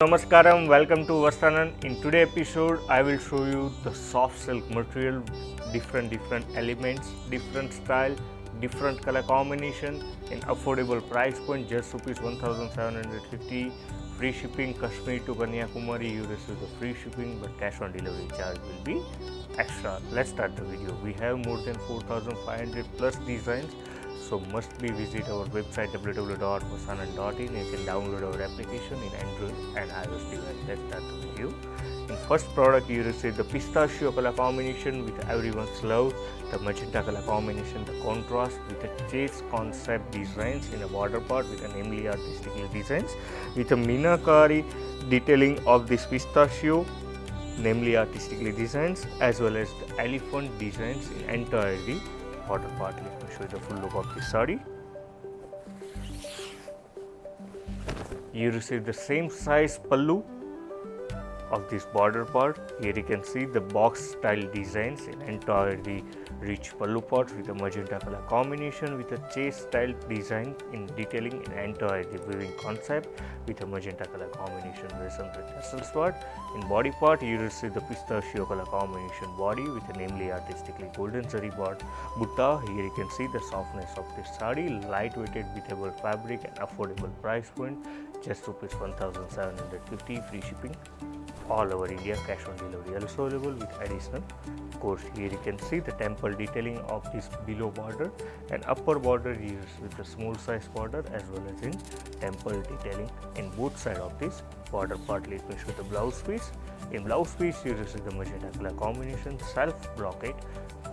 Namaskaram, welcome to Vastranand. In today's episode, I will show you the soft silk material, different elements, different style, different color combination in affordable price point, just rupees 1750. Free shipping, Kashmir to Kanyakumari, you receive the free shipping, but cash on delivery charge will be extra. Let's start the video. We have more than 4500 plus designs. So must be visit our website www.vastranand.in. You can download our application in Android and iOS device. Let's start the video. In first product you receive the pistachio color combination with everyone's love, the magenta color combination, the contrast with the chase concept designs in a border part with an namely artistically designs with a minakari detailing of this pistachio, namely artistically designs, as well as the elephant designs in entirely border part. Let me show you the full look of this saree. You receive the same size pallu of this border part. Here you can see the box style designs in entirely rich pallu part with a magenta color combination with a chase style design in detailing in entirely weaving concept with a magenta color combination with some tassels part. In body part you receive the pistachio color combination body with a namely artistically golden zari butta. Here you can see the softness of this saree, light weighted breathable fabric and affordable price point, just rupees 1750, free shipping all over India, cash on delivery also available with additional cost. Here you can see the temple detailing of this below border and upper border used with the small size border as well as in temple detailing in both side of this border part. Let me show the blouse piece. In blouse piece you receive the magenta color combination self brocade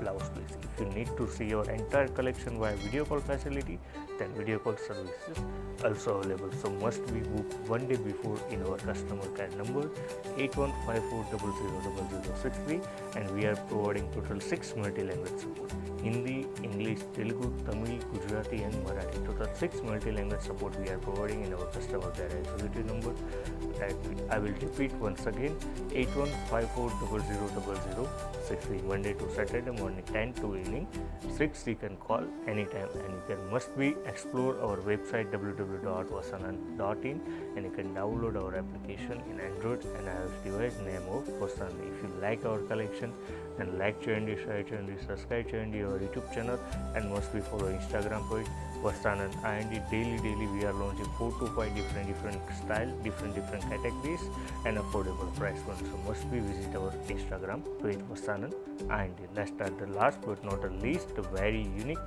blouse piece. If you need to see your entire collection via video call facility, then video call services also available. So must be book one day before in our customer care number 8154000063, and we are providing total 6 multi-language support: Hindi, English, Telugu, Tamil, Gujarati and Marathi. Total 6 multi-language support we are providing in our customer care executive number. I will repeat once again, 8154000063. Monday to Saturday morning 10 to evening 6. You can call anytime, and you can must be explore our website www.vastranand.in, and you can download our application in Android and iOS device name of Vastranand. If you like our collection, then like channel, share channel, subscribe channel our YouTube channel, and must be follow Instagram page Vastranand. And daily we are launching 4 to 5 different style, different categories and affordable price point. So must be visit our Instagram page Vastranand. And let's start the last but not the least, the very unique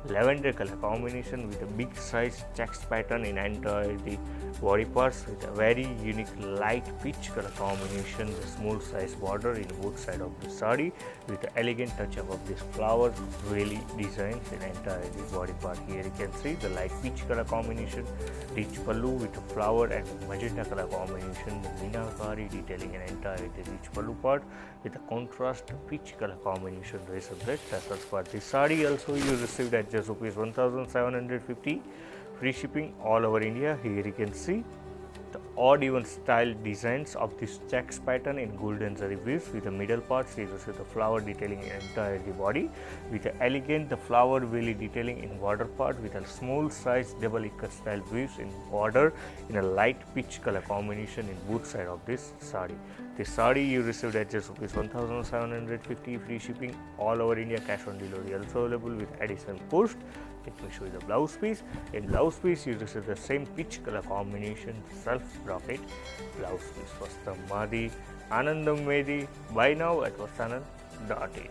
lavender color combination with a big size checks pattern in entire the body parts with a very unique light peach color combination, the small size border in both side of the saree with the elegant touch up of this flower really designs in entire the body part. Here you can see the light peach color combination, rich pallu with a flower and magenta color combination, the minakari detailing an entire the rich pallu part with a contrast peach color combination. Razor blade tassels part. This saree also you received at just rupees 1750, free shipping all over India. Here you can see the odd even style designs of this checks pattern in golden zari weaves with the middle parts. You receive the flower detailing in entire the body with the elegant the flower really detailing in border part with a small size double ikat style weaves in border in a light peach color combination in both side of this saree. This saree you received at just rupees 1750, free shipping all over India, cash on delivery also available with additional cost. Let me show you the blouse piece. In blouse piece you receive the same peach color combination self brocade blouse piece. Vastam Madi Anandam Medi. Buy now at Vastranand.in.